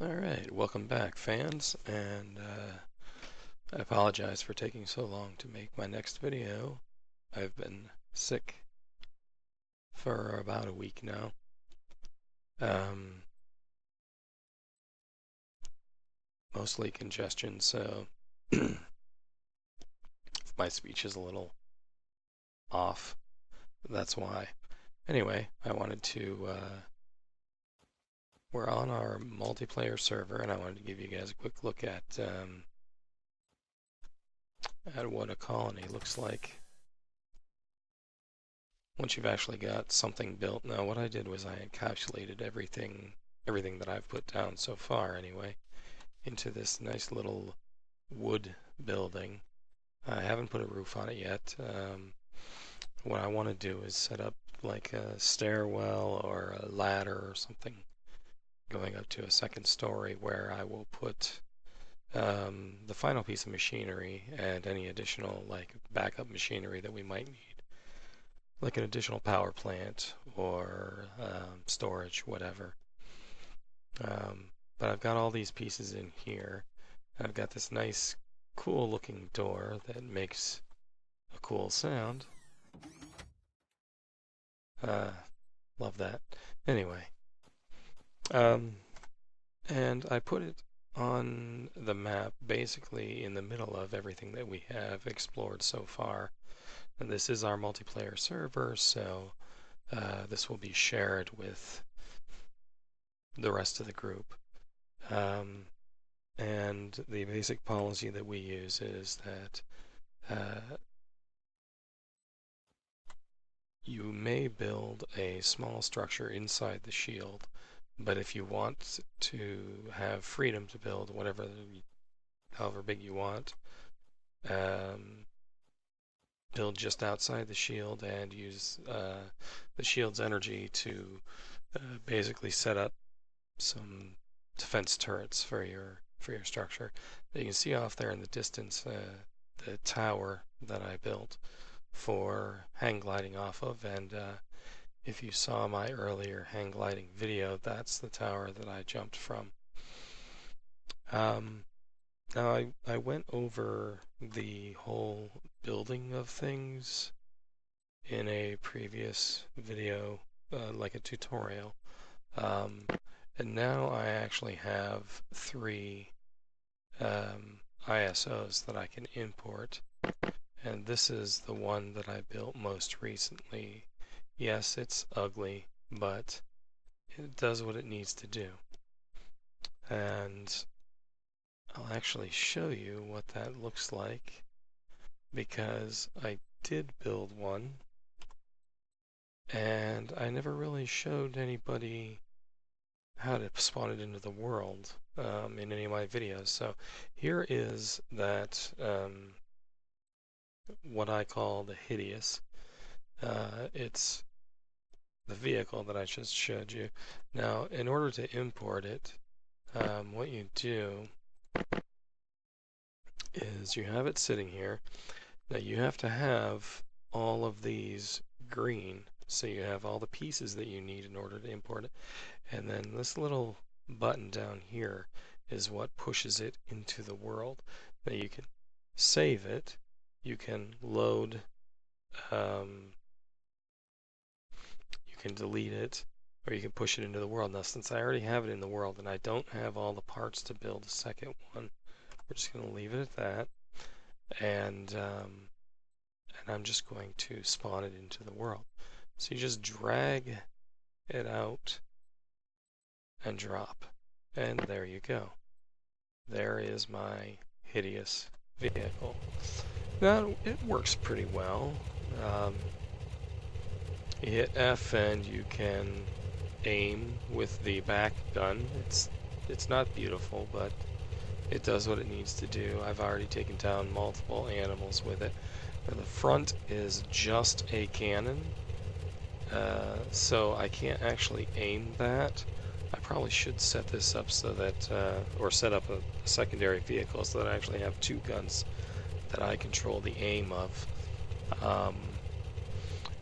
Alright, welcome back, fans, and I apologize for taking so long to make my next video. I've been sick for about a week now. Mostly congestion, so if my speech is a little off, that's why. Anyway, I wanted to, we're on our multiplayer server, and I wanted to give you guys a quick look at what a colony looks like once you've actually got something built. Now, what I did was I encapsulated everything that I've put down so far anyway into this nice little wood building. I haven't put a roof on it yet. What I want to do is set up like a stairwell or a ladder or something going up to a second story where I will put the final piece of machinery and any additional like backup machinery that we might need, like an additional power plant or storage, whatever. But I've got all these pieces in here. I've got this nice, cool looking door that makes a cool sound. Love that. Anyway, and I put it on the map basically in the middle of everything that we have explored so far. And this is our multiplayer server, so this will be shared with the rest of the group. And the basic policy that we use is that you may build a small structure inside the shield, but if you want to have freedom to build however big you want, build just outside the shield and use the shield's energy to basically set up some defense turrets for your structure. You can see off there in the distance the tower that I built for hang gliding off of, and if you saw my earlier hang gliding video, that's the tower that I jumped from. Now I went over the whole building of things in a previous video, like a tutorial. And now I actually have 3 ISOs that I can import. And this is the one that I built most recently. Yes, it's ugly, but it does what it needs to do. And I'll actually show you what that looks like, because I did build one and I never really showed anybody how to spawn it into the world in any of my videos. So here is that what I call the hideous. It's the vehicle that I just showed you. Now, in order to import it, what you do is you have it sitting here. Now you have to have all of these green, so you have all the pieces that you need in order to import it. And then this little button down here is what pushes it into the world. Now you can save it, you can load, you can delete it, or you can push it into the world. Now since I already have it in the world and I don't have all the parts to build a second one, we're just going to leave it at that. And I'm just going to spawn it into the world. So you just drag it out and drop, and there you go. There is my hideous vehicle. Now it works pretty well. You hit F and you can aim with the back gun. It's not beautiful, but it does what it needs to do. I've already taken down multiple animals with it. Now the front is just a cannon, so I can't actually aim that. I probably should set this up so that, or set up a secondary vehicle so that I actually have 2 guns that I control the aim of.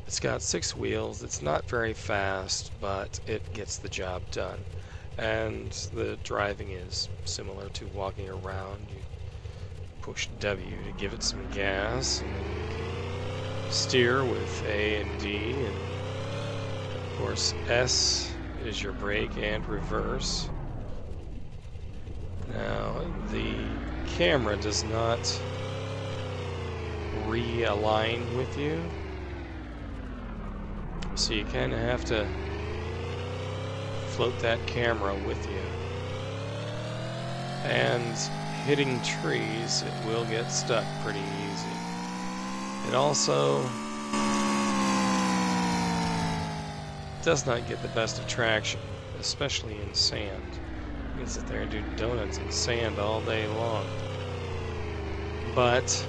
It's got 6 wheels. It's not very fast, but it gets the job done. And the driving is similar to walking around. You push W to give it some gas, and then you can steer with A and D, and of course S is your brake and reverse. Now, the camera does not realign with you, so you kind of have to float that camera with you. And hitting trees, it will get stuck pretty easy. It also does not get the best of traction, especially in sand. You can sit there and do donuts in sand all day long. But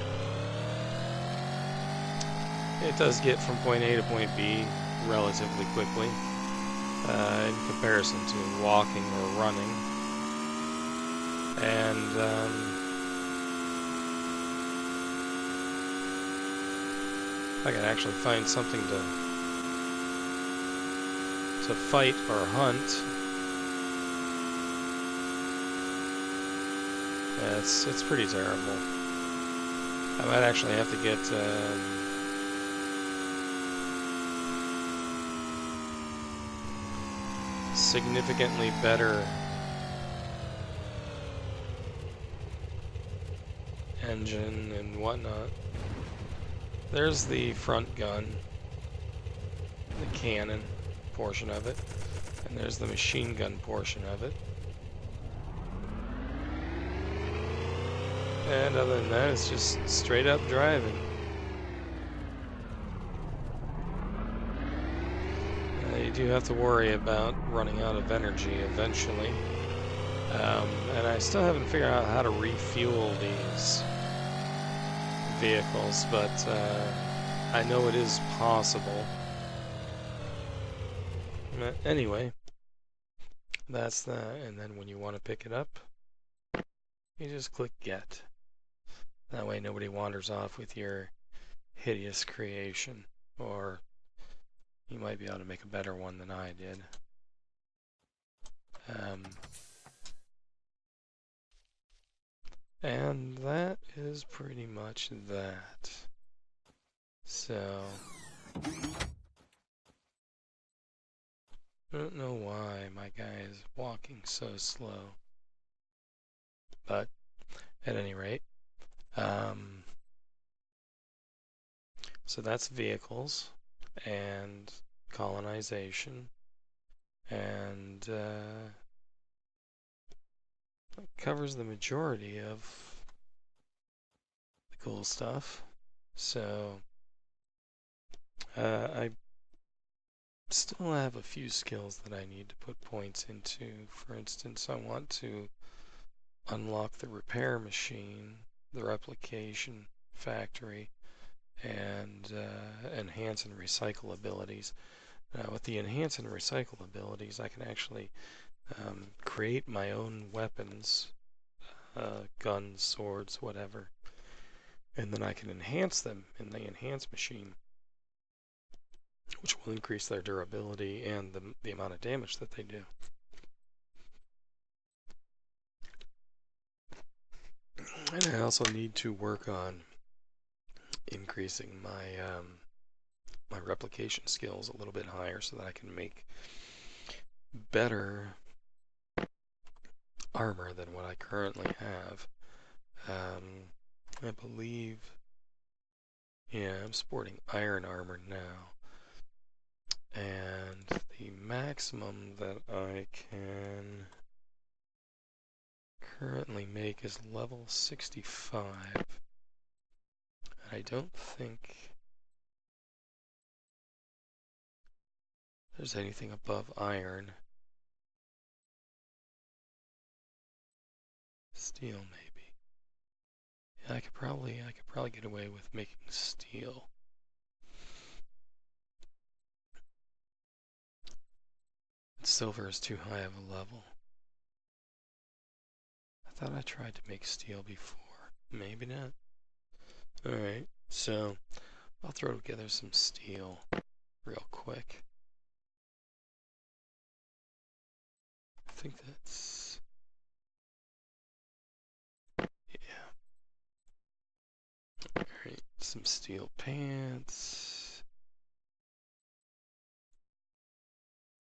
it does get from point A to point B relatively quickly in comparison to walking or running. And I can actually find something to fight or hunt. It's pretty terrible. I might actually have to get significantly better engine and whatnot. There's the front gun, the cannon portion of it, and there's the machine gun portion of it. And other than that, it's just straight up driving. You do have to worry about running out of energy eventually. And I still haven't figured out how to refuel these vehicles, but I know it is possible. Anyway, that's that. And then when you want to pick it up, you just click Get. That way nobody wanders off with your hideous creation. Or you might be able to make a better one than I did. And that is pretty much that. So, I don't know why my guy is walking so slow. But, at any rate, so that's vehicles and colonization, and that covers the majority of the cool stuff. So I still have a few skills that I need to put points into. For instance, I want to unlock the repair machine, the replication factory, and enhance and recycle abilities. Now, with the enhance and recycle abilities, I can actually create my own weapons, guns, swords, whatever, and then I can enhance them in the enhance machine, which will increase their durability and the amount of damage that they do. And I also need to work on increasing my my replication skills a little bit higher so that I can make better armor than what I currently have. I believe, yeah, I'm sporting iron armor now, and the maximum that I can currently make is level 65. I don't think there's anything above iron. Steel, maybe. Yeah, I could probably get away with making steel. Silver is too high of a level. I thought I tried to make steel before. Maybe not. Alright, so I'll throw together some steel real quick. think that's... yeah. Alright, some steel pants.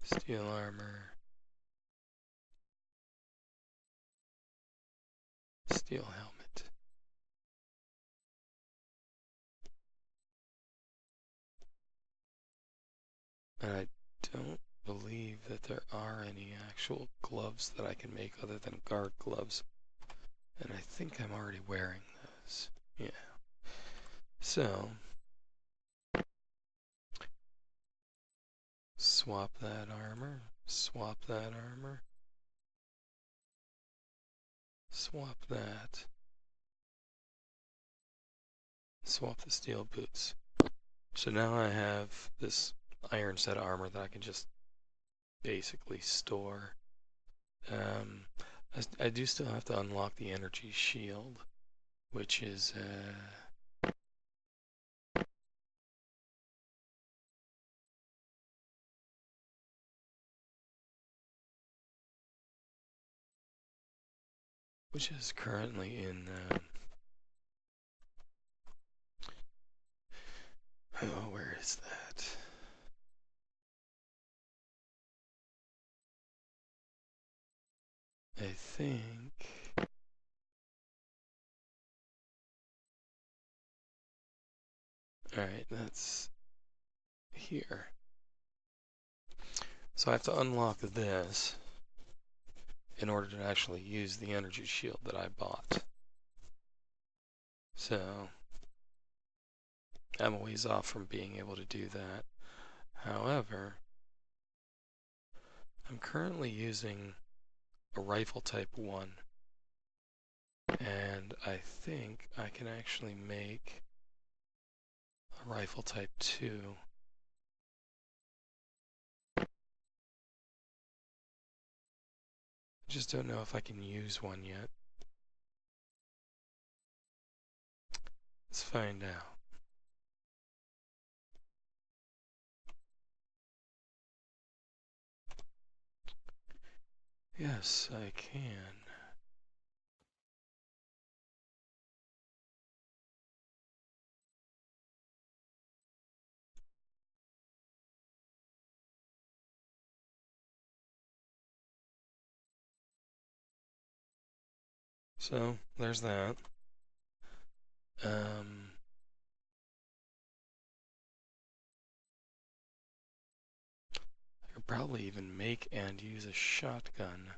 Steel armor. Steel helmet. And I don't believe that there are any actual gloves that I can make other than guard gloves. And I think I'm already wearing those. Yeah. So, swap that armor. Swap that armor. Swap that. Swap the steel boots. So now I have this iron set of armor that I can just basically store. I do still have to unlock the energy shield, which is currently in oh, where is that? I think alright, that's here. So I have to unlock this in order to actually use the energy shield that I bought. So I'm a ways off from being able to do that. However, I'm currently using a rifle type 1, and I think I can actually make a rifle type 2. I just don't know if I can use one yet. Let's find out. Yes, I can. So, there's that. I could probably even make and use a shotgun.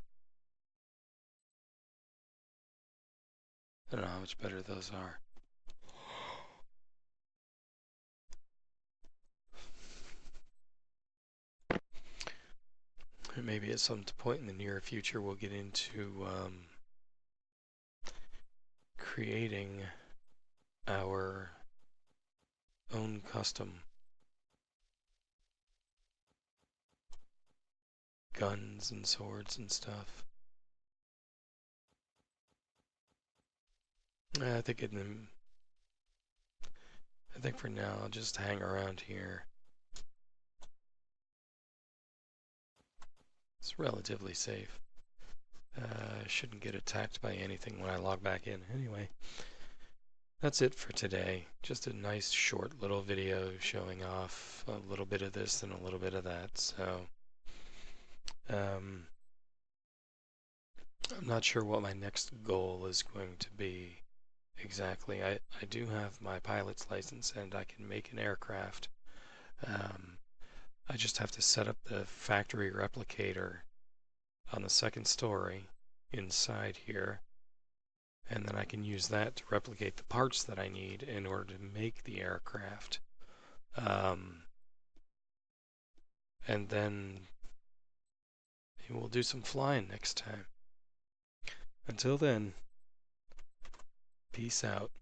I don't know how much better those are. Maybe at some point in the near future we'll get into creating our own custom guns and swords and stuff. I think for now I'll just hang around here. It's relatively safe. Shouldn't get attacked by anything when I log back in. Anyway, that's it for today. Just a nice short little video showing off a little bit of this and a little bit of that. So, I'm not sure what my next goal is going to be exactly. I do have my pilot's license and I can make an aircraft. I just have to set up the factory replicator on the second story inside here, and then I can use that to replicate the parts that I need in order to make the aircraft. And then we'll do some flying next time. Until then, peace out.